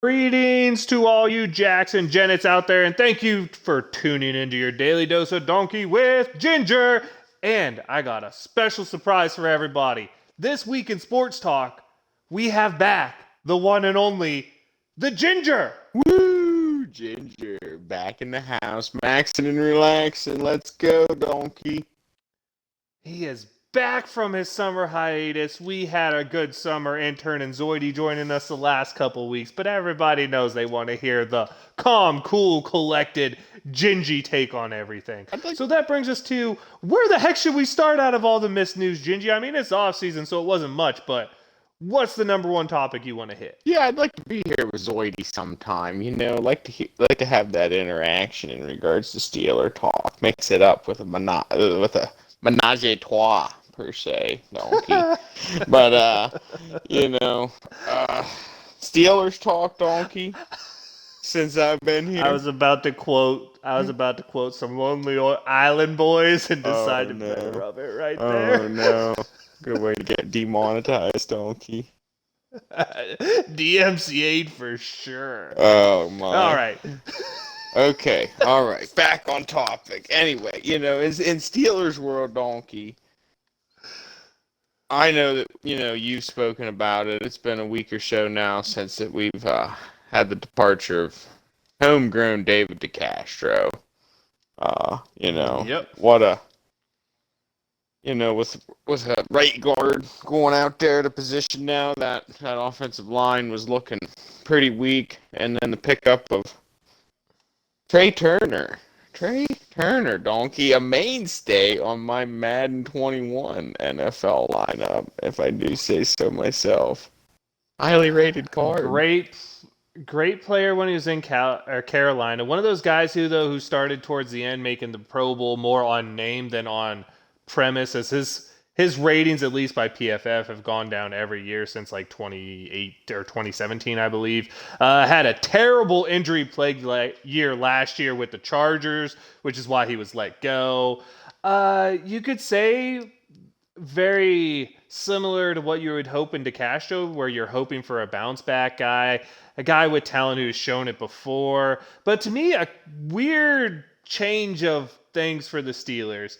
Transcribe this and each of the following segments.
Greetings to all you Jackson Jennets out there, and thank you for tuning into your daily dose of donkey with Ginger. And I got a special surprise for everybody. This week in Sports Talk, we have back the one and only, the Ginger. Woo! Ginger, back in the house, maxing and relaxing. Let's go, donkey. He is back from his summer hiatus. We had a good summer intern and Zoidy joining us the last couple weeks, but everybody knows they want to hear the calm, cool, collected, Gingy take on everything. So that brings us to where the heck should we start out of all the missed news, Gingy? I mean, it's off season, so it wasn't much, but what's the number one topic you want to hit? Yeah, I'd like to be here with Zoidy sometime. Like to have that interaction in regards to Steeler talk. Mix it up with a menage a trois per se, donkey. But Steelers talk, donkey. Since I've been here, I was about to quote some Lonely Island Boys and decided to rub it right there. Oh no. Good way to get demonetized, donkey. DMCA'd for sure. Oh my. All right. Okay, all right. Back on topic. Anyway, in Steelers world, donkey, I know that, you've spoken about it. It's been a week or so now since that we've had the departure of homegrown David DeCastro. Yep. What a, with a right guard going out there to position now, that offensive line was looking pretty weak, and then the pickup of Trey Turner, donkey, a mainstay on my Madden 21 NFL lineup, if I do say so myself. Highly rated card. Great player when he was in Carolina. One of those guys who started towards the end making the Pro Bowl more on name than on premise, as his ratings, at least by PFF, have gone down every year since like 2008 or 2017, I believe. Had a terrible injury-plagued year last year with the Chargers, which is why he was let go. You could say very similar to what you would hope in DeCastro, where you're hoping for a bounce-back guy, a guy with talent who's shown it before. But to me, a weird change of things for the Steelers.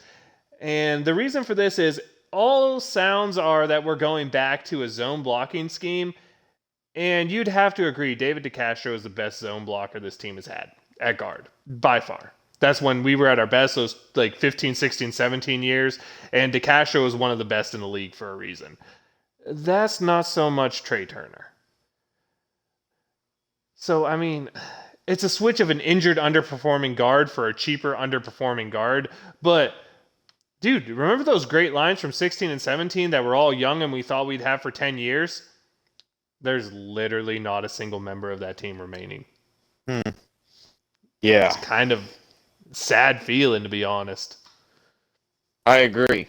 And the reason for this is all sounds are that we're going back to a zone blocking scheme. And you'd have to agree, David DeCastro is the best zone blocker this team has had at guard, by far. That's when we were at our best, those like 15, 16, 17 years. And DeCastro was one of the best in the league for a reason. That's not so much Trey Turner. So, I mean, it's a switch of an injured, underperforming guard for a cheaper, underperforming guard. But dude, remember those great lines from 16 and 17 that were all young and we thought we'd have for 10 years? There's literally not a single member of that team remaining. Yeah. It's kind of sad feeling, to be honest. I agree,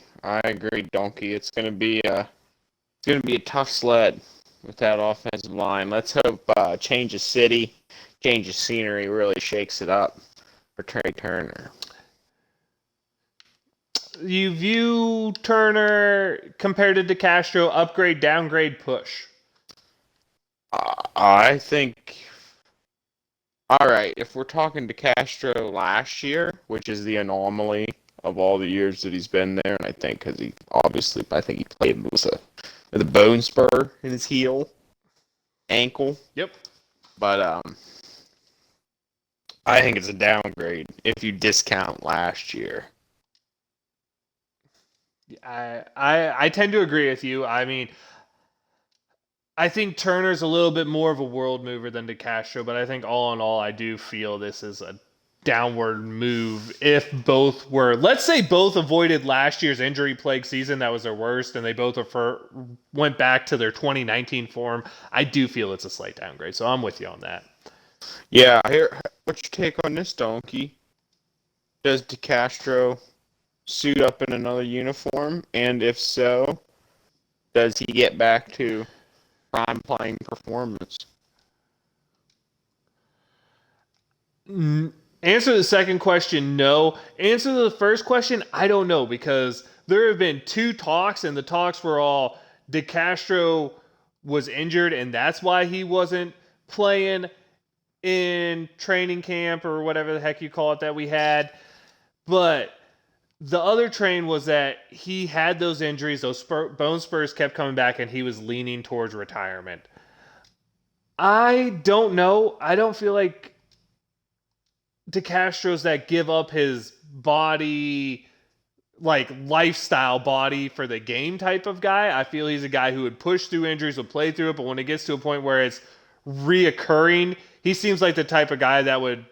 donkey. It's gonna be a tough sled with that offensive line. Let's hope change of city, change of scenery really shakes it up for Trey Turner. You view Turner compared to DeCastro, upgrade, downgrade, push? I think, all right, if we're talking DeCastro last year, which is the anomaly of all the years that he's been there, and I think because he played with a bone spur in his ankle. Yep. But I think it's a downgrade if you discount last year. I tend to agree with you. I mean, I think Turner's a little bit more of a world mover than DeCastro, but I think all in all, I do feel this is a downward move. If both were, let's say both avoided last year's injury-plagued season, that was their worst, and they both went back to their 2019 form, I do feel it's a slight downgrade. So I'm with you on that. Yeah, what's your take on this, donkey? Does DeCastro suit up in another uniform? And if so, does he get back to prime playing performance? Answer the second question, no. Answer the first question, I don't know, because there have been two talks, and the talks were all DeCastro was injured, and that's why he wasn't playing in training camp or whatever the heck you call it that we had. But the other train was that he had those injuries, those bone spurs kept coming back, and he was leaning towards retirement. I don't know. I don't feel like DeCastro's that give up his body, like lifestyle body for the game type of guy. I feel he's a guy who would push through injuries, would play through it, but when it gets to a point where it's reoccurring, he seems like the type of guy that would,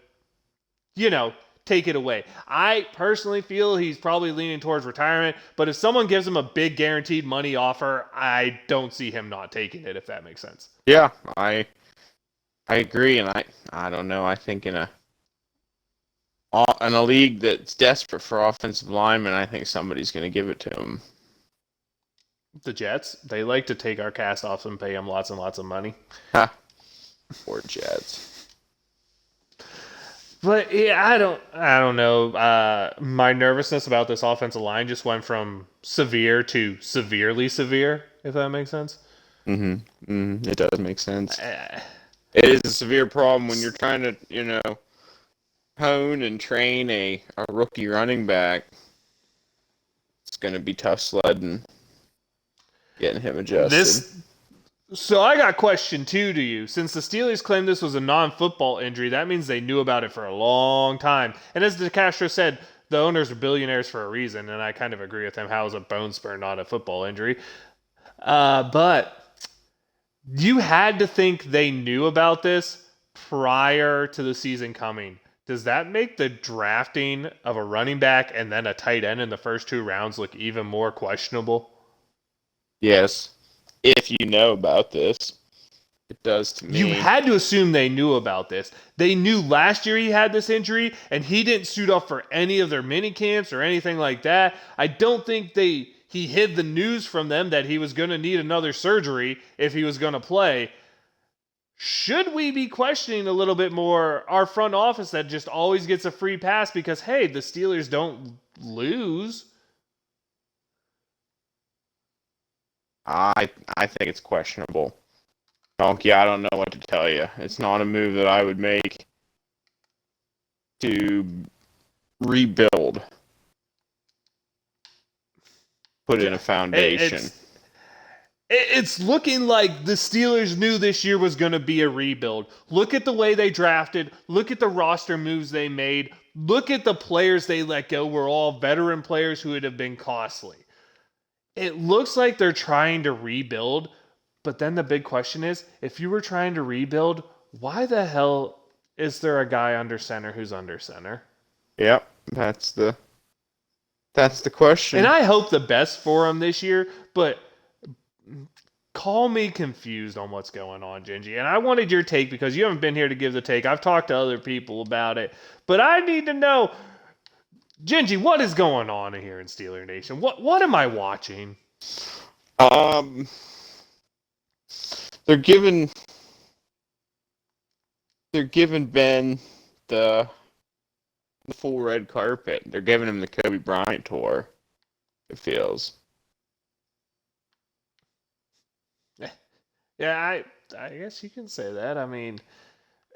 take it away. I personally feel he's probably leaning towards retirement, but if someone gives him a big guaranteed money offer, I don't see him not taking it, if that makes sense. Yeah, I agree, and I don't know. I think in a league that's desperate for offensive linemen, I think somebody's going to give it to him. The Jets, they like to take our cast offs and pay them lots and lots of money. Ha. Poor Jets. But yeah, I don't know. My nervousness about this offensive line just went from severe to severely severe, if that makes sense. It does make sense. It is a severe problem when you're trying to, hone and train a rookie running back. It's going to be tough sledding, getting him adjusted. So I got question 2 to you. Since the Steelers claimed this was a non-football injury, that means they knew about it for a long time. And as DeCastro said, the owners are billionaires for a reason, and I kind of agree with him. How is a bone spur not a football injury? But you had to think they knew about this prior to the season coming. Does that make the drafting of a running back and then a tight end in the first 2 rounds look even more questionable? Yes. If you know about this, it does to me. You had to assume they knew about this. They knew last year he had this injury, and he didn't suit up for any of their mini camps or anything like that. I don't think he hid the news from them that he was going to need another surgery if he was going to play. Should we be questioning a little bit more our front office that just always gets a free pass because, hey, the Steelers don't lose? I think it's questionable. Donkey, I don't know what to tell you. It's not a move that I would make to rebuild. Put in a foundation. It's looking like the Steelers knew this year was going to be a rebuild. Look at the way they drafted. Look at the roster moves they made. Look at the players they let go were all veteran players who would have been costly. It looks like they're trying to rebuild, but then the big question is, if you were trying to rebuild, why the hell is there a guy under center who's under center? Yep, that's the question. And I hope the best for him this year, but call me confused on what's going on, Gingy. And I wanted your take because you haven't been here to give the take. I've talked to other people about it, but I need to know, Gingy, what is going on here in Steeler Nation? What am I watching? They're giving Ben the full red carpet. They're giving him the Kobe Bryant tour. It feels. Yeah, I guess you can say that. I mean,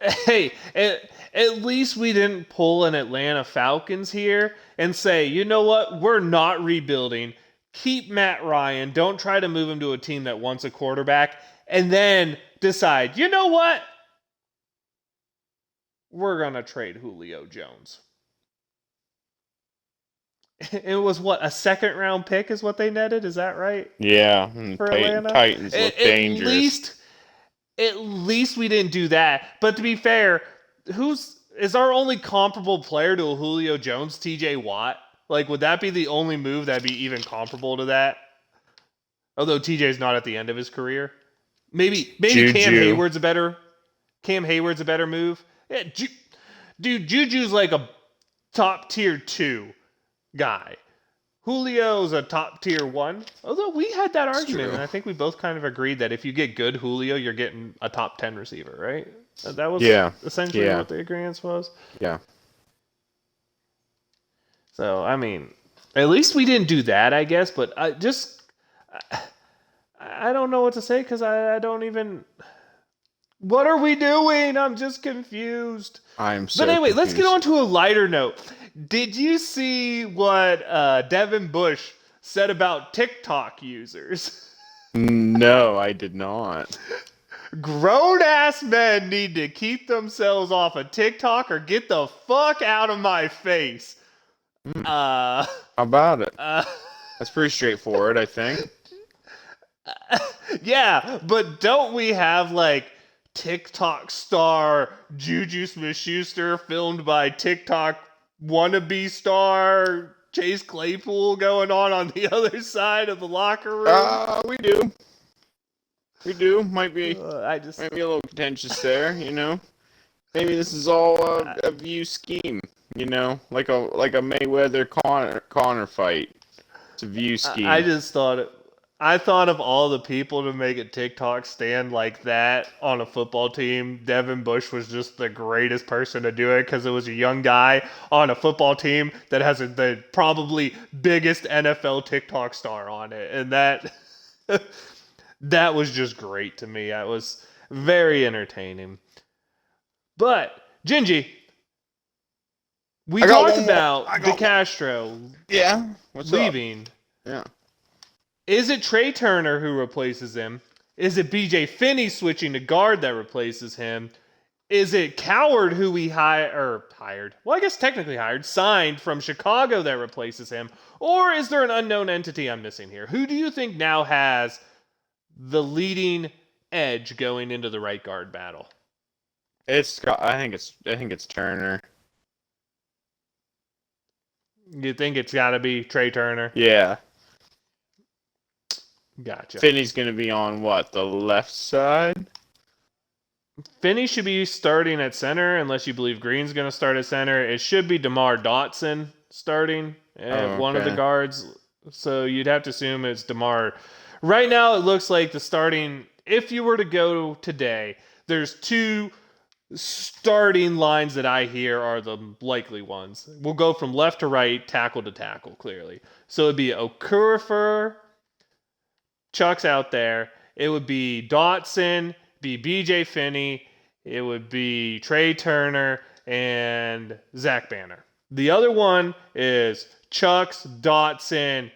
hey, at least we didn't pull an Atlanta Falcons here and say, you know what, we're not rebuilding. Keep Matt Ryan. Don't try to move him to a team that wants a quarterback. And then decide, you know what? We're going to trade Julio Jones. It was what, a second round pick is what they netted? Is that right? Yeah. For Atlanta? Titans look dangerous. At least we didn't do that. But to be fair, is our only comparable player to a Julio Jones, TJ Watt? Like, would that be the only move that'd be even comparable to that? Although TJ's not at the end of his career. Maybe Juju. Cam Hayward's a better move. Yeah, dude, Juju's like a top tier 2 guy. Julio's a top tier 1. Although we had that argument, and I think we both kind of agreed that if you get good Julio, you're getting a top 10 receiver, right? That was essentially what the agreement was. Yeah. So, I mean, at least we didn't do that, I guess, but I don't know what to say because I don't even... What are we doing? I'm just confused. I am But so anyway, let's get confused. on to a lighter note. Did you see what Devin Bush said about TikTok users? No, I did not. Grown ass men need to keep themselves off of TikTok or get the fuck out of my face. Hmm, Uh, how about it? uh, That's pretty straightforward, I think. yeah, but don't we have like TikTok star Juju Smith-Schuster filmed by TikTok wannabe star Chase Claypool going on the other side of the locker room? We do. We do. Might be I just, might be a little contentious there, you know. Maybe this is all a view scheme, you know, like a Mayweather Connor fight. It's a view I scheme. just thought I thought of all the people to make a TikTok stand like that on a football team. Devin Bush was just the greatest person to do it because it was a young guy on a football team that has the probably biggest NFL TikTok star on it, and that that was just great to me. That was very entertaining. But Gingy, we I got talked one more. about I got one. DeCastro Yeah. What's up? leaving. Yeah. Is it Trey Turner who replaces him? Is it BJ Finney switching to guard that replaces him? Is it Coward who we hired? Well, I guess technically hired, signed from Chicago that replaces him? Or is there an unknown entity I'm missing here? Who do you think now has the leading edge going into the right guard battle? I think it's Turner. You think it's got to be Trey Turner? Yeah. Gotcha. Finney's gonna be on what, the left side? Finney should be starting at center unless you believe Green's going to start at center. It should be DeMar Dotson starting at Oh, one of the okay. guards. So you'd have to assume it's DeMar. Right now, it looks like the starting, if you were to go today, there's two starting lines that I hear are the likely ones. We'll go from left to right, tackle to tackle, clearly. So it'd be Okurafor, Chuck's out there. It would be Dotson, be BJ Finney, it would be Trey Turner, and Zach Banner. The other one is Chuck's, Dotson.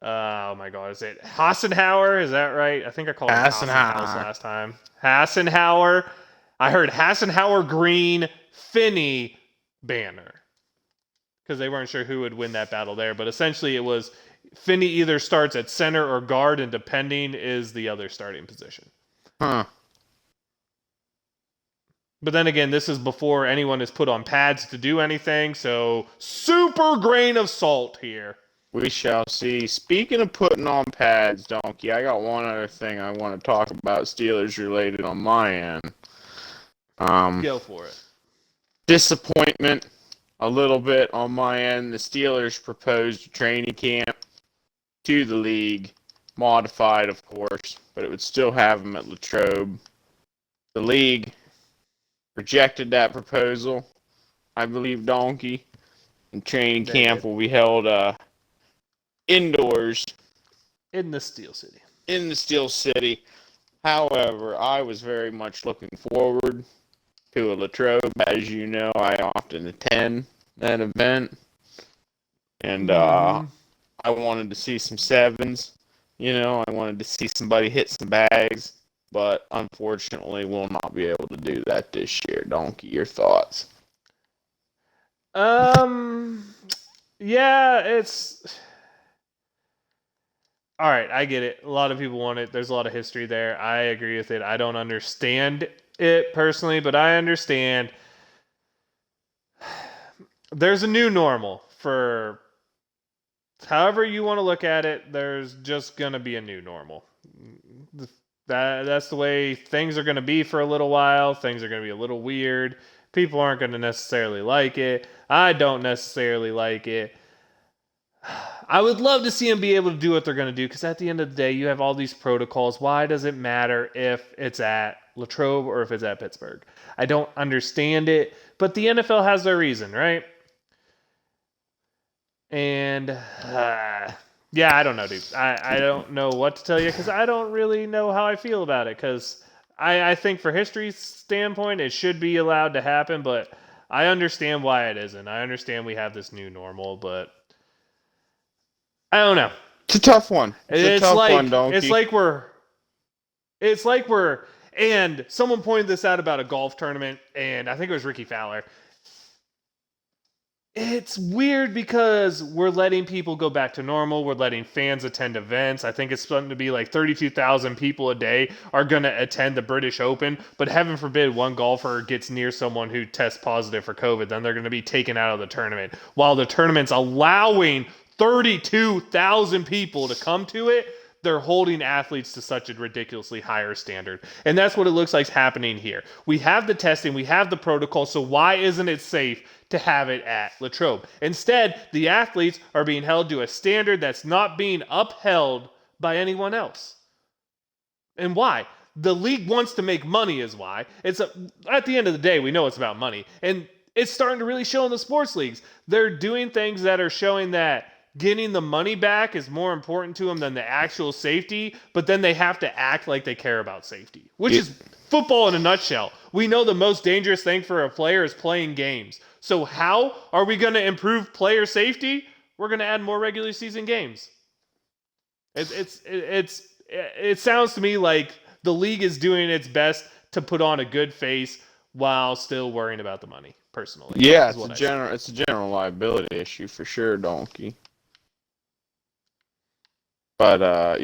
Oh my God, is it Hassenhauer? Is that right? I think I called him Hassenhaus Hassenhauer. last time. Hassenhauer. I heard Hassenhauer, Green, Finney, Banner. Because they weren't sure who would win that battle there. But essentially, it was Finney either starts at center or guard, and depending is the other starting position. Huh. But then again, this is before anyone is put on pads to do anything, so super grain of salt here. We shall see. Speaking of putting on pads, Donkey, I got one other thing I want to talk about Steelers related on my end. Go for it. Disappointment a little bit on my end. The Steelers proposed a training camp to the league, modified, of course, but it would still have them at Latrobe. The league rejected that proposal, I believe, Donkey, and training camp will be held indoors In the Steel City. in the Steel City. However, I was very much looking forward to a Latrobe. As you know, I often attend that event, and I wanted to see some sevens. You know, I wanted to see somebody hit some bags, but unfortunately, we'll not be able to do that this year. Donkey, your thoughts? Yeah, it's all right. I get it. A lot of people want it. There's a lot of history there. I agree with it. I don't understand it personally, but I understand there's a new normal for however you want to look at it. There's just gonna be a new normal. That's the way things are gonna be for a little while. Things are gonna be a little weird. People aren't gonna necessarily like it. I don't necessarily like it. I would love to see them be able to do what they're going to do because at the end of the day, you have all these protocols. Why does it matter if it's at Latrobe or if it's at Pittsburgh? I don't understand it, but the NFL has their reason, right? And yeah, I don't know, dude. I don't know what to tell you because I don't really know how I feel about it because I think for history's standpoint, it should be allowed to happen, but I understand why it isn't. I understand we have this new normal, but I don't know. It's a tough one. It's a It's tough one, like it's Donkey. like we're it's like we're and someone pointed this out about a golf tournament, and I think it was Ricky Fowler. It's weird because we're letting people go back to normal. We're letting fans attend events. I think it's something to be like 32,000 people a day are going to attend the British Open. But heaven forbid one golfer gets near someone who tests positive for COVID, then they're going to be taken out of the tournament. While the tournament's allowing 32,000 people to come to it, they're holding athletes to such a ridiculously higher standard. And that's what it looks like happening here. We have the testing, we have the protocol, so why isn't it safe to have it at Latrobe? Instead, the athletes are being held to a standard that's not being upheld by anyone else. And why? The league wants to make money is why. At the end of the day, we know it's about money. And it's starting to really show in the sports leagues. They're doing things that are showing that getting the money back is more important to them than the actual safety, but then they have to act like they care about safety, which is football in a nutshell. We know the most dangerous thing for a player is playing games. So how are we going to improve player safety? We're going to add more regular season games. It sounds to me like the league is doing its best to put on a good face while still worrying about the money. Personally, Yeah, it's a general liability issue for sure, Donkey. But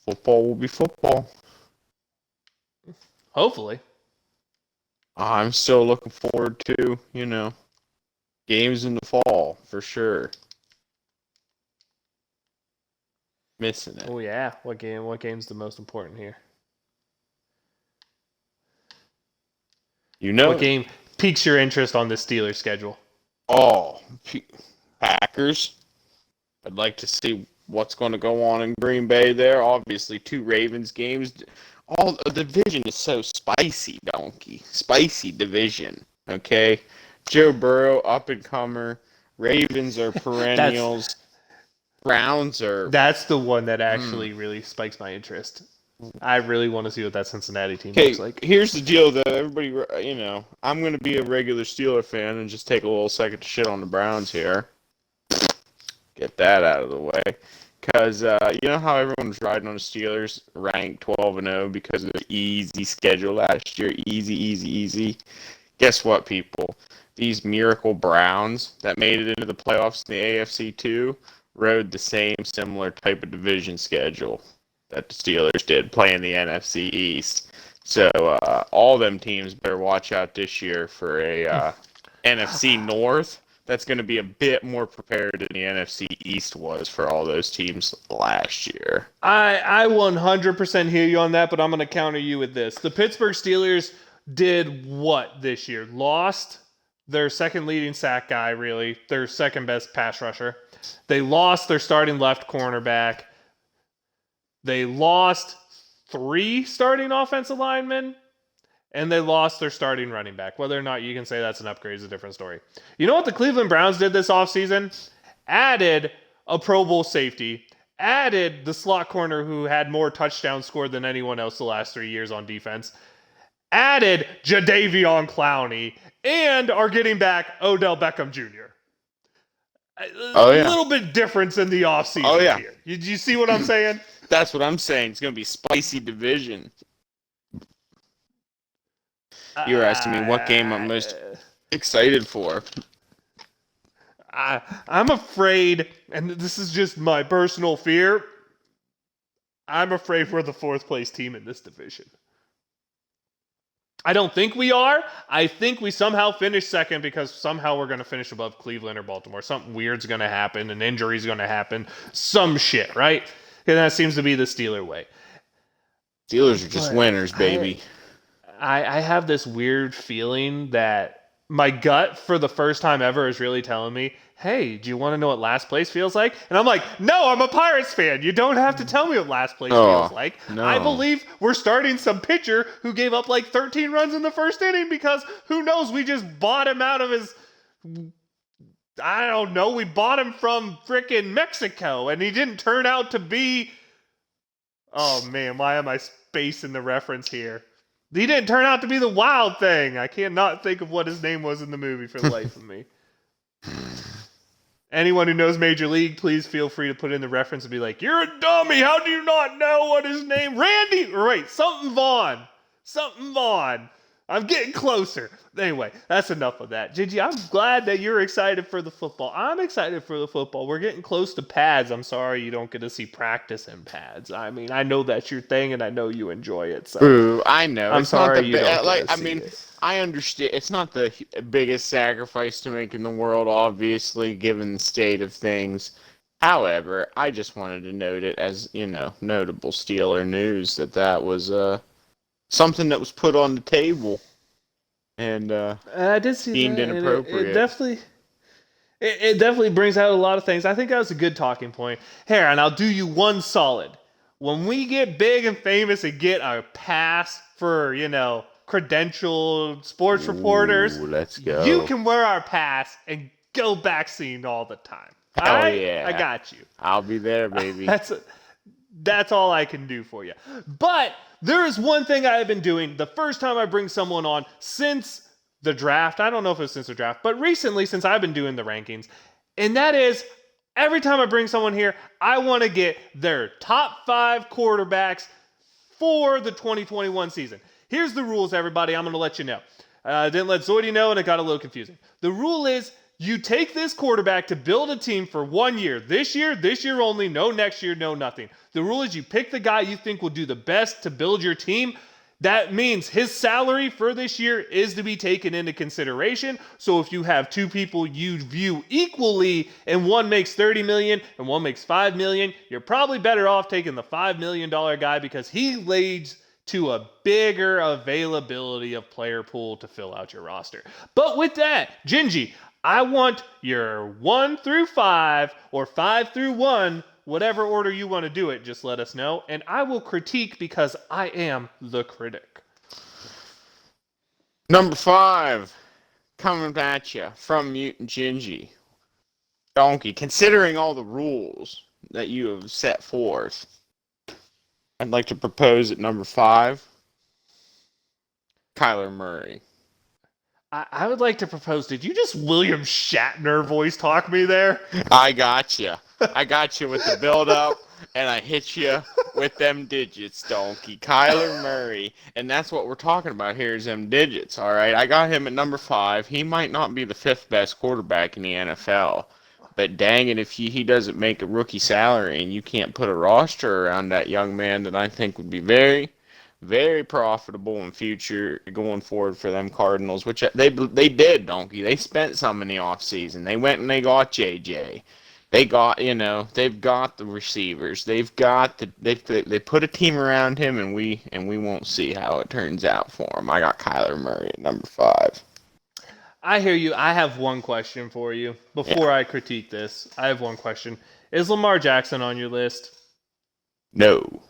football will be football. Hopefully. I'm still looking forward to, games in the fall for sure. Missing it. Oh yeah, what game's the most important here? What game piques your interest on the Steelers schedule? Oh, Packers. I'd like to see what's going to go on in Green Bay there. Obviously, 2 Ravens games. The division is so spicy, Donkey. Spicy division. Okay, Joe Burrow, up and comer. Ravens are perennials. Browns are. That's the one that actually really spikes my interest. I really want to see what that Cincinnati team looks like. Here's the deal, though. Everybody, I'm going to be a regular Steeler fan and just take a little second to shit on the Browns here. Get that out of the way. Because you know how everyone's riding on the Steelers, ranked 12-0 because of the easy schedule last year? Easy. Guess what, people? These miracle Browns that made it into the playoffs in the AFC 2 rode the same similar type of division schedule that the Steelers did, playing the NFC East. So all them teams better watch out this year for a NFC North that's going to be a bit more prepared than the NFC East was for all those teams last year. I 100% hear you on that, but I'm going to counter you with this. The Pittsburgh Steelers did what this year? Lost their second leading sack guy, really, their second best pass rusher. They lost their starting left cornerback. They lost 3 starting offensive linemen, and they lost their starting running back. Whether or not you can say that's an upgrade is a different story. You know what the Cleveland Browns did this offseason? Added a Pro Bowl safety, added the slot corner who had more touchdowns scored than anyone else the last 3 years on defense, added Jadeveon Clowney, and are getting back Odell Beckham Jr. A little bit difference in the offseason here. You see what I'm saying? That's what I'm saying. It's going to be spicy division. You're asking me what game I'm most excited for. I'm afraid, and this is just my personal fear, I'm afraid we're the 4th place team in this division. I don't think we are. I think we somehow finish second because somehow we're going to finish above Cleveland or Baltimore. Something weird's going to happen. An injury's going to happen. Some shit, right? And that seems to be the Steeler way. Steelers are just winners, baby. I have this weird feeling that my gut for the first time ever is really telling me, hey, do you want to know what last place feels like? And I'm like, no, I'm a Pirates fan. You don't have to tell me what last place feels like. No. I believe we're starting some pitcher who gave up like 13 runs in the first inning because who knows, we just bought him out of his... I don't know, we bought him from frickin' Mexico and he didn't turn out to be Oh man, why am I spacing the reference here? He didn't turn out to be the Wild Thing. I can't not think of what his name was in the movie for the life of me. Anyone who knows Major League, please feel free to put in the reference and be like, "You're a dummy. How do you not know what his name? Randy, right? Something Vaughn. Something Vaughn. I'm getting closer." Anyway, that's enough of that. Gigi, I'm glad that you're excited for the football. I'm excited for the football. We're getting close to pads. I'm sorry you don't get to see practice in pads. I mean, I know that's your thing, and I know you enjoy it. So Ooh, I know. I'm It's not sorry the you don't like. get to I see mean, it. I understand. It's not the biggest sacrifice to make in the world, obviously, given the state of things. However, I just wanted to note it as notable Steeler news that was something that was put on the table and I did see deemed that, and it inappropriate. definitely it definitely brings out a lot of things. I think that was a good talking point. Here, and I'll do you one solid. When we get big and famous and get a pass for, credentialed sports reporters, Ooh, let's you go. can wear our pass and go vaccine all the time. All Hell right? I yeah. got you. I'll be there, baby. That's all I can do for you. But there is one thing I have been doing the first time I bring someone on since the draft. I don't know if it's since the draft, but recently since I've been doing the rankings. And that is every time I bring someone here, I want to get their top 5 quarterbacks for the 2021 season. Here's the rules, everybody. I'm going to let you know. I didn't let Zoidy know, and it got a little confusing. The rule is you take this quarterback to build a team for 1 year. This year only. No next year, no nothing. The rule is you pick the guy you think will do the best to build your team. That means his salary for this year is to be taken into consideration. So if you have two people you view equally and one makes 30 million and one makes 5 million, you're probably better off taking the $5 million guy because he leads to a bigger availability of player pool to fill out your roster. But with that, Gingy, I want your 1 through 5 or 5 through 1, whatever order you want to do it, just let us know. And I will critique because I am the critic. Number 5, coming at you from Mutant Gingy. Donkey, considering all the rules that you have set forth, I'd like to propose at number 5, Kyler Murray. I would like to propose, did you just William Shatner voice talk me there? I got you. I got you with the build-up, and I hit you with them digits, Donkey. Kyler Murray. And that's what we're talking about here is them digits, all right? I got him at number 5. He might not be the 5th best quarterback in the NFL, but dang it, if he doesn't make a rookie salary and you can't put a roster around that young man that I think would be very, very profitable in future going forward for them Cardinals, which they did, Donkey. They spent some in the offseason. They went and they got JJ. They got, they've got the receivers. They've got they put a team around him, and we won't see how it turns out for him. I got Kyler Murray at number 5. I hear you. I have one question for you. Before Yeah. I critique this, I have one question. Is Lamar Jackson on your list? No.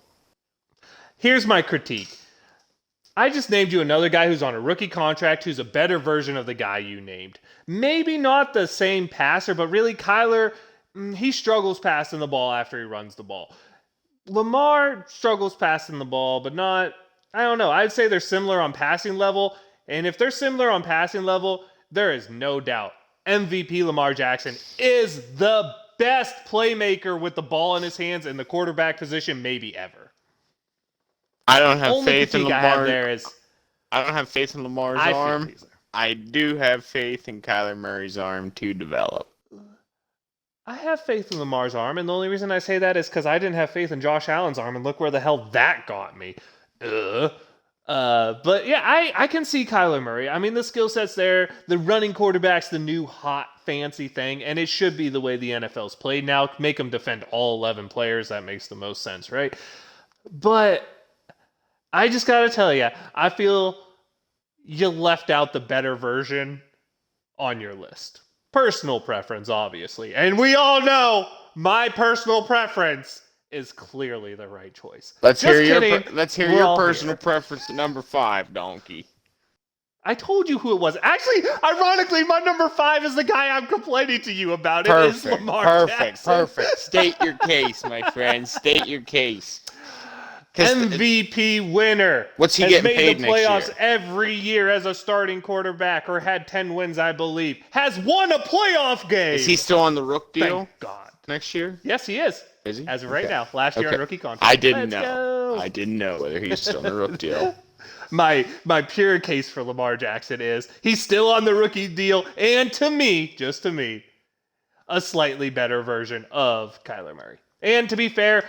Here's my critique. I just named you another guy who's on a rookie contract who's a better version of the guy you named. Maybe not the same passer, but really Kyler, he struggles passing the ball after he runs the ball. Lamar struggles passing the ball, but not, I don't know. I'd say they're similar on passing level. And if they're similar on passing level, there is no doubt MVP Lamar Jackson is the best playmaker with the ball in his hands in the quarterback position maybe ever. I don't have Only faith in critique I have Lamar. there is I don't have faith in Lamar's I feel arm. he's there. I do have faith in Kyler Murray's arm to develop. I have faith in Lamar's arm, and the only reason I say that is because I didn't have faith in Josh Allen's arm, and look where the hell that got me. But yeah, I can see Kyler Murray. I mean, the skill set's there. The running quarterback's the new hot, fancy thing, and it should be the way the NFL's played now. Make them defend all 11 players. That makes the most sense, right? But I just gotta tell you, I feel you left out the better version on your list. Personal preference, obviously. And we all know my personal preference is clearly the right choice. Let's Just hear kidding. your We're all personal here. preference at number 5, Donkey. I told you who it was. Actually, ironically, my number 5 is the guy I'm complaining to you about. It is Lamar Jackson. Perfect. State your case, my friend. State your case. MVP winner. What's he has getting made paid the next playoffs year? every year as a starting quarterback, or had 10 wins, I believe. Has won a playoff game. Is he still on the Rook deal Thank God. next year? Yes, he is. Is he? As of right Okay. now. Last year Okay. on rookie contract. I didn't Let's know. go. I didn't know whether he's still on the Rook deal. My pure case for Lamar Jackson is he's still on the rookie deal, and to me, just to me, a slightly better version of Kyler Murray. And to be fair,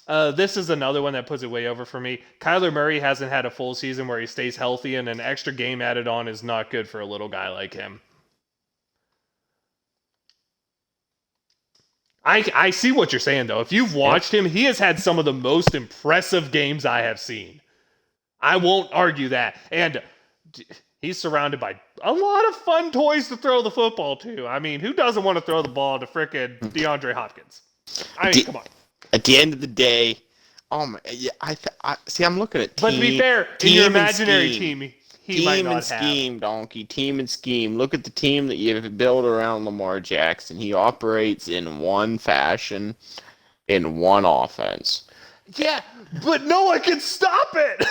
this is another one that puts it way over for me. Kyler Murray hasn't had a full season where he stays healthy, and an extra game added on is not good for a little guy like him. I see what you're saying, though. If you've watched him, he has had some of the most impressive games I have seen. I won't argue that. And he's surrounded by a lot of fun toys to throw the football to. I mean, who doesn't want to throw the ball to frickin' DeAndre Hopkins? I mean, come on. At the end of the day, yeah, I see. I'm looking at team. But to be fair, in your imaginary team, he might not scheme, Donkey. Team and scheme. Look at the team that you've built around Lamar Jackson. He operates in one fashion, in one offense. Yeah, but no one can stop it.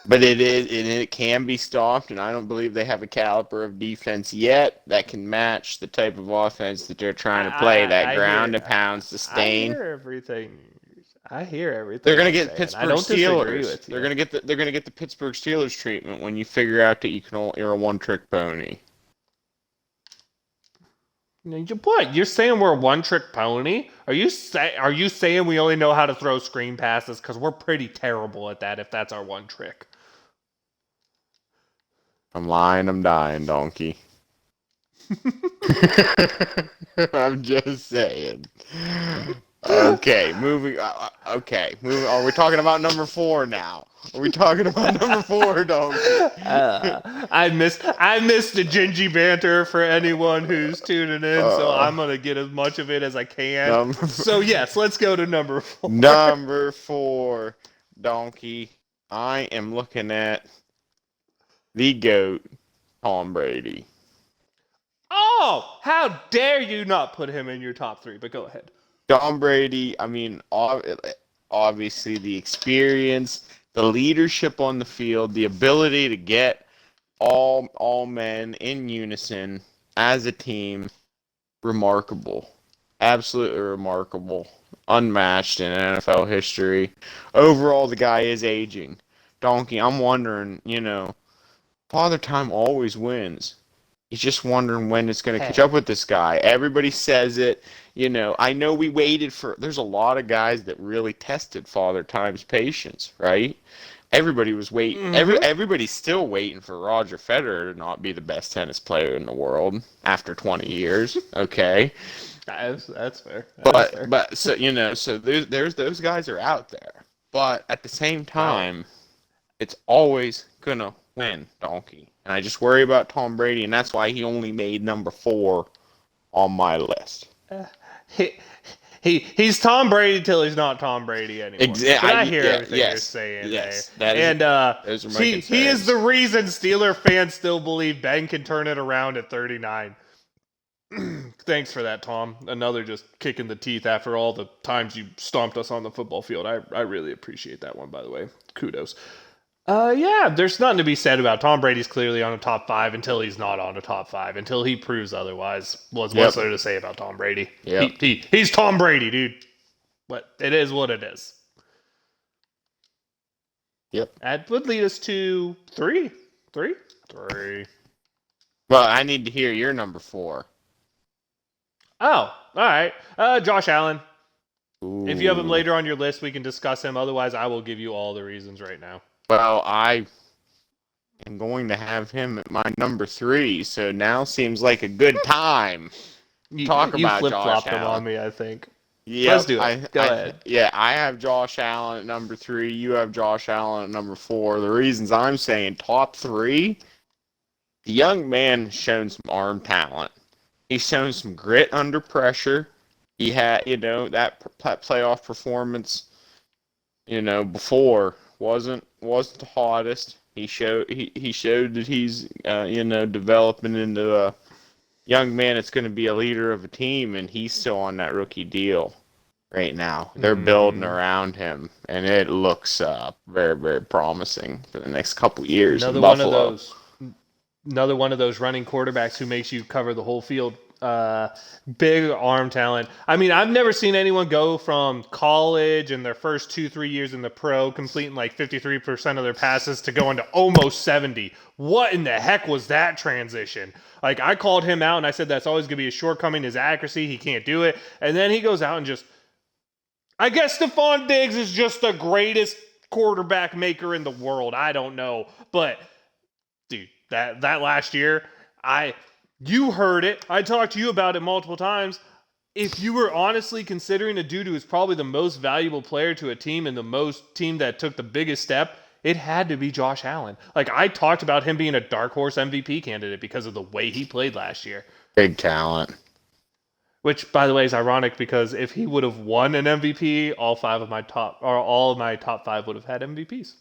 But it can be stopped, and I don't believe they have a caliber of defense yet that can match the type of offense that they're trying to play. That ground and pound sustain. I hear everything. They're gonna get Pittsburgh Steelers. They're gonna get the Pittsburgh Steelers treatment when you figure out that you're a one-trick pony. What? You're saying we're a one-trick pony? Are you saying we only know how to throw screen passes? Because we're pretty terrible at that. If that's our one trick. I'm lying. I'm dying, Donkey. I'm just saying. Okay, moving. Moving. Are we talking about number 4 now? Are we talking about number 4, Donkey? I missed the Gingy banter for anyone who's tuning in, so I'm gonna get as much of it as I can. So yes, let's go to number 4. Number 4, Donkey. I am looking at the GOAT, Tom Brady. Oh, how dare you not put him in your top 3? But go ahead. Tom Brady, I mean, obviously the experience, the leadership on the field, the ability to get all men in unison as a team, remarkable. Absolutely remarkable. Unmatched in NFL history. Overall, the guy is aging. Donkey, I'm wondering, Father Time always wins. He's just wondering when it's going to catch up with this guy. Everybody says it. I know we waited for... There's a lot of guys that really tested Father Time's patience, right? Everybody was waiting. Mm-hmm. Everybody's still waiting for Roger Federer to not be the best tennis player in the world after 20 years. Okay? That's fair. But so there's those guys are out there. But at the same time, it's always going to win, Donkey. And I just worry about Tom Brady, and that's why he only made number 4 on my list. He's Tom Brady till he's not Tom Brady anymore. Exactly. But I hear everything you're saying. Yes. He is the reason Steeler fans still believe Ben can turn it around at 39. Thanks for that, Tom. Another just kick in the teeth after all the times you stomped us on the football field. I really appreciate that one, by the way. Kudos. There's nothing to be said about Tom Brady's clearly on a top 5 until he's not on a top 5, until he proves otherwise. What's there to say about Tom Brady? Yep. He's Tom Brady, dude. But it is what it is. Yep. That would lead us to 3. Well, I need to hear your number 4. Oh, all right. Josh Allen. Ooh. If you have him later on your list, we can discuss him. Otherwise, I will give you all the reasons right now. Well, I am going to have him at my number 3, so now seems like a good time to talk about Josh Allen. You flip-flopped him on me, I think. Yeah, let's do it. Go ahead. Yeah, I have Josh Allen at number 3. You have Josh Allen at number 4. The reasons I'm saying top 3, the young man has shown some arm talent. He's shown some grit under pressure. He had, that playoff performance, before wasn't the hottest. He showed that he's developing into a young man that's going to be a leader of a team, and he's still on that rookie deal. right now. They're building Mm, around him, and it looks very, very promising for the next couple years in another one of Buffalo. those. Another one of those running quarterbacks who makes you cover the whole field. Big arm talent. I mean, I've never seen anyone go from college and their first 2, 3 years in the pro, completing like 53% of their passes, to going to almost 70. What in the heck was that transition? Like, I called him out and I said that's always going to be a shortcoming, his accuracy. He can't do it. And then he goes out and just. I guess Stephon Diggs is just the greatest quarterback maker in the world. I don't know. But dude, that last year, I you heard it. I talked to you about it multiple times. If you were honestly considering a dude who is probably the most valuable player to a team and the most team that took the biggest step, it had to be Josh Allen. Like, I talked about him being a dark horse MVP candidate because of the way he played last year. Big talent. Which, by the way, is ironic because if he would have won an MVP, all of my top five would have had MVPs.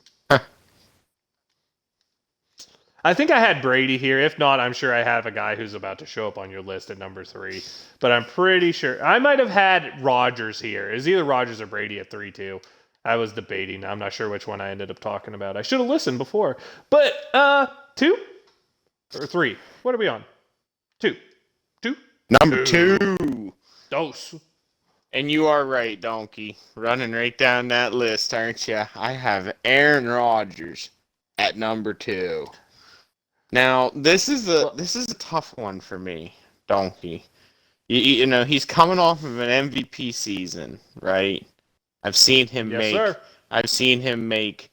I think I had Brady here. If not, I'm sure I have a guy who's about to show up on your list at number 3. But I'm pretty sure I might have had Rodgers here. It was either Rodgers or Brady at 3 too. I was debating. I'm not sure which one I ended up talking about. I should have listened before. But 2 or 3? What are we on? 2. 2? Number 2. Dose. And you are right, Donkey. Running right down that list, aren't you? I have Aaron Rodgers at number 2. Now, this is a tough one for me, Donkey. You know, he's coming off of an MVP season, right? I've seen him make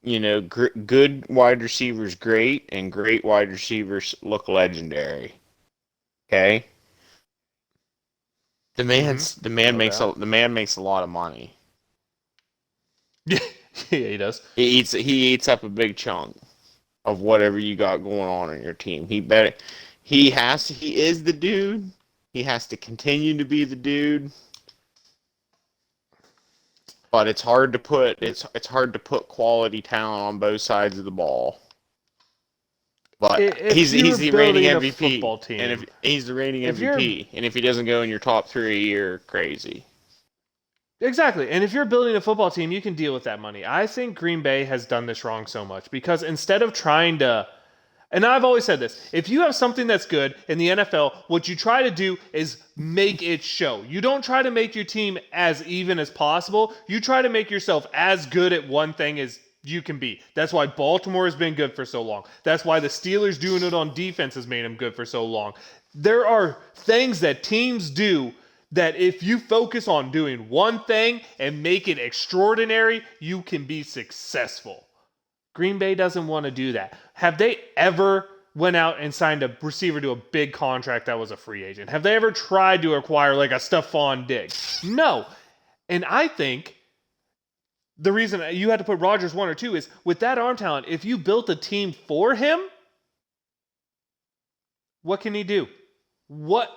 you know, good wide receivers great and great wide receivers look legendary. Okay? The man makes a lot of money. Yeah, he does. He eats up a big chunk of whatever you got going on in your team. He is the dude. He has to continue to be the dude. But it's hard to put quality talent on both sides of the ball. But he's the reigning MVP, and if he's the reigning MVP, and if he doesn't go in your top 3, you're crazy. Exactly. And if you're building a football team, you can deal with that money. I think Green Bay has done this wrong so much because instead of trying to, and I've always said this, if you have something that's good in the NFL, what you try to do is make it show. You don't try to make your team as even as possible. You try to make yourself as good at one thing as you can be. That's why Baltimore has been good for so long. That's why the Steelers doing it on defense has made them good for so long. There are things that teams do that if you focus on doing one thing and make it extraordinary, you can be successful. Green Bay doesn't want to do that. Have they ever went out and signed a receiver to a big contract that was a free agent? Have they ever tried to acquire like a Stephon Diggs? No. And I think the reason you had to put Rodgers 1 or 2 is with that arm talent, if you built a team for him, what can he do? What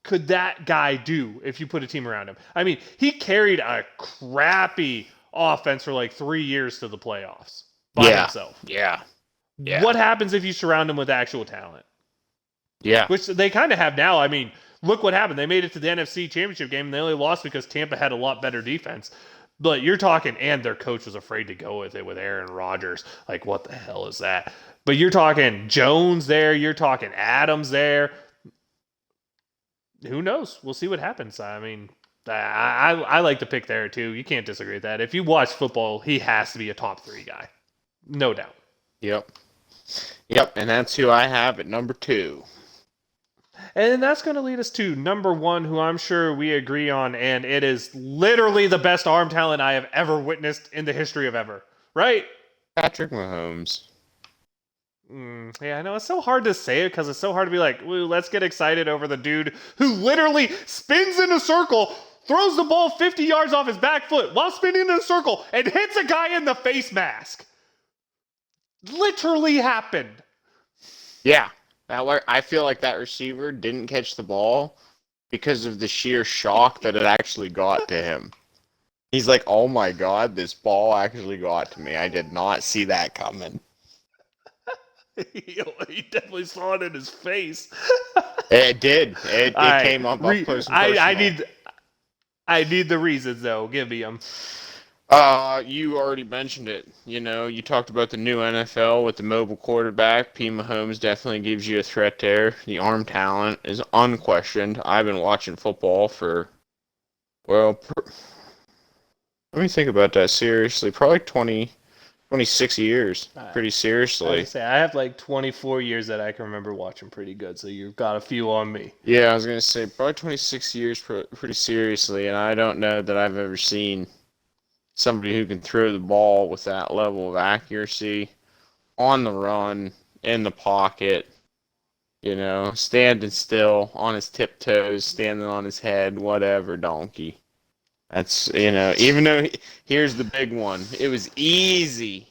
could that guy do if you put a team around him? I mean, he carried a crappy offense for like 3 years to the playoffs by himself. Yeah. What happens if you surround him with actual talent? Yeah. Which they kind of have now. I mean, look what happened. They made it to the NFC Championship game and they only lost because Tampa had a lot better defense. But you're talking, and their coach was afraid to go with it with Aaron Rodgers. Like, what the hell is that? But you're talking Jones there. You're talking Adams there. Who knows? We'll see what happens. I mean, I like to pick there too. You can't disagree with that. If you watch football, he has to be a top 3 guy. No doubt. Yep. And that's who I have at number 2. And that's going to lead us to number 1, who I'm sure we agree on, and it is literally the best arm talent I have ever witnessed in the history of ever. Right? Patrick Mahomes. Yeah, I know. It's so hard to say it because it's so hard to be like, "Ooh, let's get excited over the dude who literally spins in a circle, throws the ball 50 yards off his back foot while spinning in a circle, and hits a guy in the face mask." Literally happened. Yeah. I feel like that receiver didn't catch the ball because of the sheer shock that it actually got to him. He's like, oh my god, this ball actually got to me. I did not see that coming. He definitely saw it in his face. It did. It came up close and personal. I need the reasons though. Give me them. You already mentioned it. You know, you talked about the new NFL with the mobile quarterback. P. Mahomes definitely gives you a threat there. The arm talent is unquestioned. I've been watching football for, well, let me think about that seriously. Probably 26 years. Pretty I was gonna seriously. say I have like 24 years that I can remember watching pretty good, so you've got a few on me. Yeah, I was gonna say probably 26 years pretty seriously, and I don't know that I've ever seen somebody who can throw the ball with that level of accuracy on the run, in the pocket, you know, standing still on his tiptoes, standing on his head, whatever, donkey. That's, you know, even though here's the big one. It was easy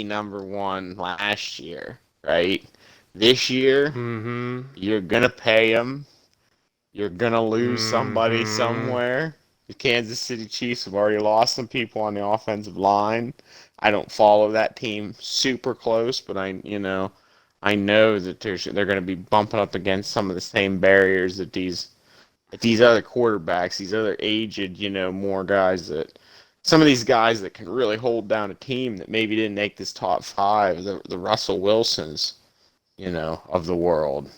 number one last year, right? This year, Mm-hmm. you're going to pay him. You're going to lose somebody Mm-hmm. somewhere. The Kansas City Chiefs have already lost some people on the offensive line. I don't follow that team super close, but I know that they're going to be bumping up against some of the same barriers that these other quarterbacks, these other aged, more guys that some of these guys that can really hold down a team that maybe didn't make this top five, the Russell Wilsons, of the world.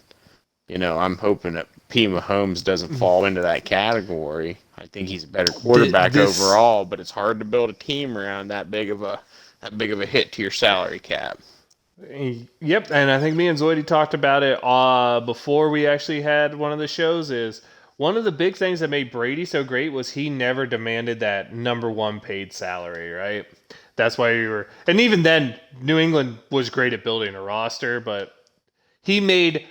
I'm hoping that P. Mahomes doesn't fall into that category. I think he's a better quarterback This overall, but it's hard to build a team around that big of a hit to your salary cap. Yep, and I think me and Zoidy talked about it before we actually had one of the shows. Is one of the big things that made Brady so great was he never demanded that number one paid salary, right? That's why we were, and even then, New England was great at building a roster, but he made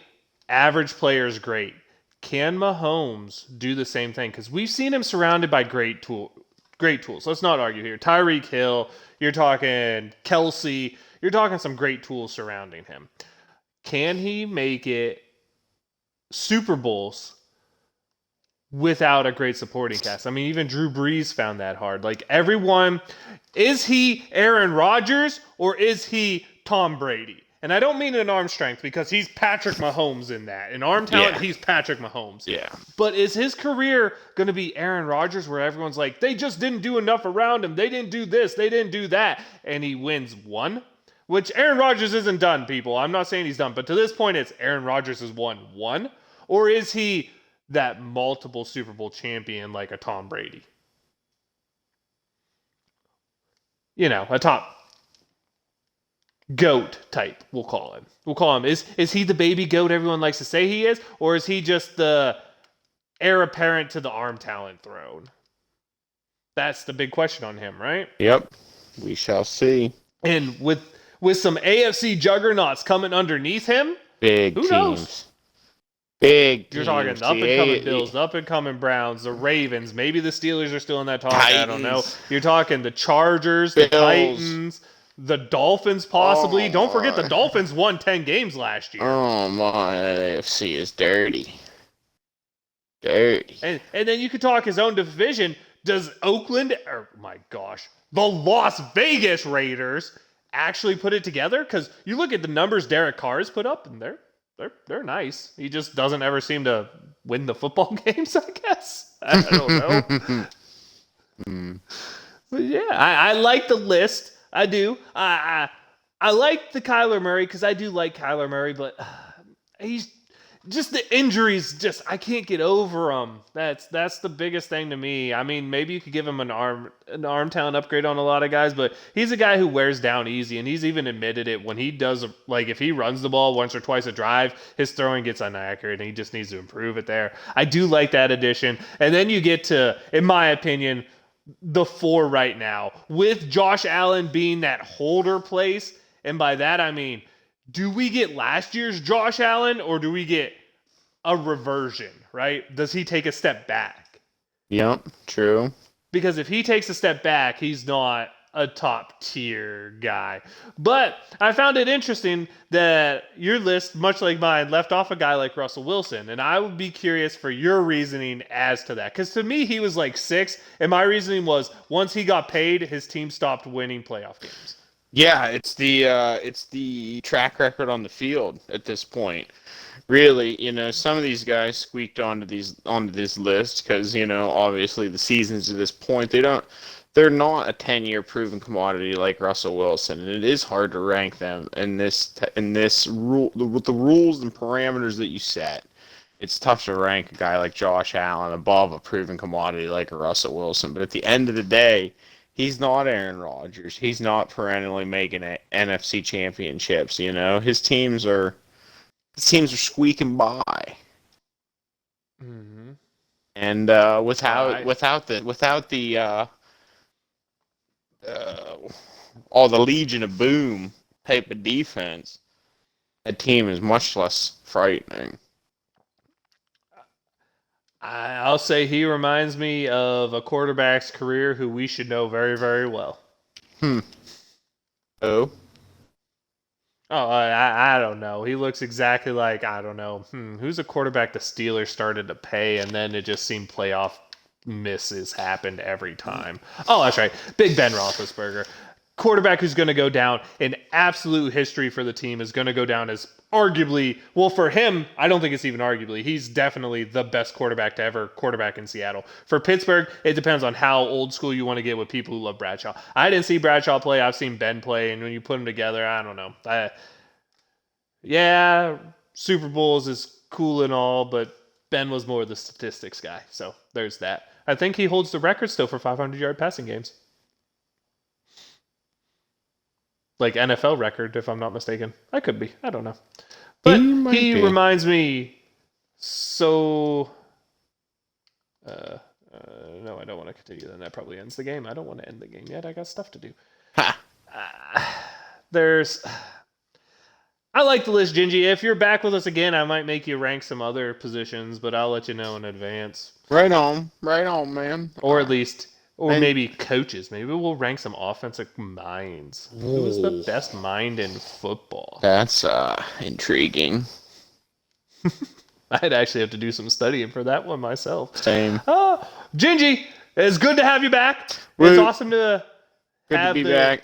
average players great. Can Mahomes do the same thing? Because we've seen him surrounded by great tools. Let's not argue here. Tyreek Hill, you're talking Kelsey, you're talking some great tools surrounding him. Can he make it Super Bowls without a great supporting cast? I mean, even Drew Brees found that hard. Like everyone, is he Aaron Rodgers or is he Tom Brady? And I don't mean in arm strength because he's Patrick Mahomes in that. In arm talent, Yeah, he's Patrick Mahomes. yeah. But is his career going to be Aaron Rodgers where everyone's like, they just didn't do enough around him. They didn't do this. They didn't do that. And he wins one? Which Aaron Rodgers isn't done, people. I'm not saying he's done. But to this point, it's Aaron Rodgers has won one? Or is he that multiple Super Bowl champion like a Tom Brady? You know, a top goat type, we'll call him. We'll call him. Is he the baby goat everyone likes to say he is? Or is he just the heir apparent to the arm talent throne? That's the big question on him, right? Yep. We shall see. And with some AFC juggernauts coming underneath him, Big who knows? teams. Big You're teams. talking the up and coming Bills, the up and coming Browns, the Ravens. Maybe the Steelers are still in that talk. I don't know. Titans. You're talking the Chargers, the Bills. Titans, the Dolphins, possibly. Oh, Don't forget the my. Dolphins won 10 games last year. Oh my, that AFC is dirty. Dirty. And then you could talk his own division. Does Oakland, or my gosh, the Las Vegas Raiders actually put it together? Because you look at the numbers Derek Carr has put up, and they're nice. He just doesn't ever seem to win the football games, I guess. I don't know. But yeah, I like the list. I do. I like the Kyler Murray because I do like Kyler Murray, but he's just the injuries. Just I can't get over him. That's the biggest thing to me. I mean, maybe you could give him an arm talent upgrade on a lot of guys, but he's a guy who wears down easy, and he's even admitted it when he does. Like if he runs the ball once or twice a drive, his throwing gets inaccurate, and he just needs to improve it there. I do like that addition, and then you get to, in my opinion, the four right now, with Josh Allen being that holder place. And by that, I mean, do we get last year's Josh Allen or do we get a reversion, right? Does he take a step back? Yep, true. Because if he takes a step back, he's not a top tier guy. But I found it interesting that your list, much like mine, left off a guy like Russell Wilson. And I would be curious for your reasoning as to that. Because to me, he was like 6. And my reasoning was once he got paid, his team stopped winning playoff games. Yeah, it's the track record on the field at this point. Really, some of these guys squeaked onto this list because obviously the seasons to this point they're not a 10-year proven commodity like Russell Wilson, and it is hard to rank them in this rule with the rules and parameters that you set. It's tough to rank a guy like Josh Allen above a proven commodity like a Russell Wilson, but at the end of the day, he's not Aaron Rodgers. He's not perennially making NFC championships. His teams are squeaking by, Mm-hmm. and Oh, without the uh, all the Legion of Boom type of defense, that team is much less frightening. I'll say he reminds me of a quarterback's career who we should know very, very well. Hmm. Oh. Oh, I don't know. He looks exactly like, I don't know. Who's a quarterback the Steelers started to pay, and then it just seemed playoff misses happened every time. Oh, that's right. Big Ben Roethlisberger. Quarterback who's going to go down in absolute history for the team is going to go down as arguably, well, for him, I don't think it's even arguably. He's definitely the best quarterback to ever quarterback in Seattle. For Pittsburgh, it depends on how old school you want to get with people who love Bradshaw. I didn't see Bradshaw play. I've seen Ben play, and when you put them together, I don't know. Yeah, Super Bowls is cool and all, but Ben was more the statistics guy. So there's that. I think he holds the record still for 500-yard passing games. Like NFL record, if I'm not mistaken. I could be. I don't know. But He might he be. reminds me so. Uh, no, I don't want to continue. Then that probably ends the game. I don't want to end the game yet. I got stuff to do. Ha! There's. I like the list, Gingy. If you're back with us again, I might make you rank some other positions, but I'll let you know in advance. Right on, man. Or at least, or And maybe coaches. Maybe we'll rank some offensive minds. Who is the best mind in football? that's intriguing. I'd actually have to do some studying for that one myself. Same. Gingy, it's good to have you back. Woo. It's awesome to Good to have be the back.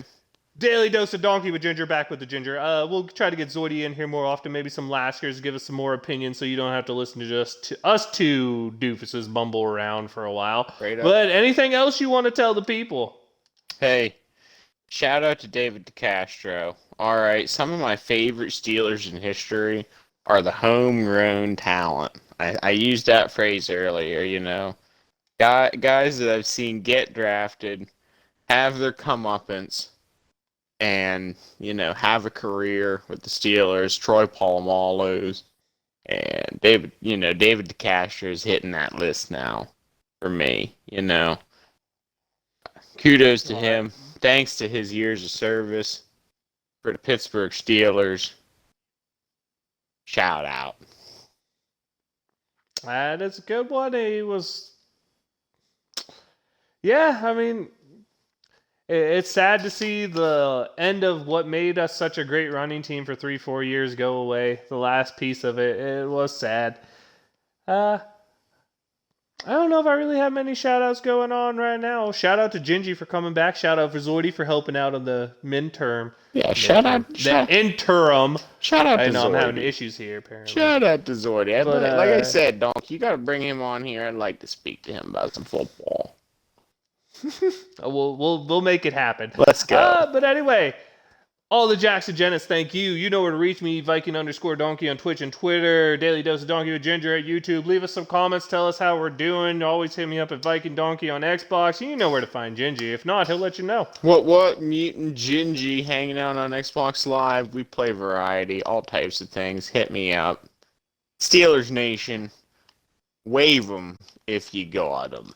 daily dose of donkey with Ginger back with the Ginger. We'll try to get Zoidy in here more often, maybe some Laskers, give us some more opinions so you don't have to listen to just us two doofuses bumble around for a while. Straight up. But anything else you want to tell the people? Hey, shout out to David DeCastro. All right, some of my favorite Steelers in history are the homegrown talent. I used that phrase earlier. Guys that I've seen get drafted, have their comeuppance, and have a career with the Steelers. Troy Polamalu's and David DeCastro is hitting that list now for me. Kudos to him. Thanks to his years of service for the Pittsburgh Steelers. Shout out. That is a good one. He was. Yeah, I mean, it's sad to see the end of what made us such a great running team for 3-4 years go away. The last piece of it was sad. I don't know if I really have many shout outs going on right now. Shout out to Gingy for coming back. Shout out for Zoidy for helping out on the midterm. Yeah, shout out The interim. to I know I'm having Zoidy. issues here, apparently. Shout out to Zoidy. But, Like I said, Donk, you got to bring him on here. I'd like to speak to him about some football. We'll make it happen. Let's go. But anyway, all the Jackson Jennings, thank you. You know where to reach me, Viking_Donkey on Twitch and Twitter, Daily Dose of Donkey with Ginger at YouTube. Leave us some comments, tell us how we're doing. Always hit me up at Viking Donkey on Xbox. You know where to find Gingy. If not, he'll let you know. What Mutant Gingy hanging out on Xbox Live. We play variety, all types of things. Hit me up. Steelers Nation, wave 'em if you got 'em.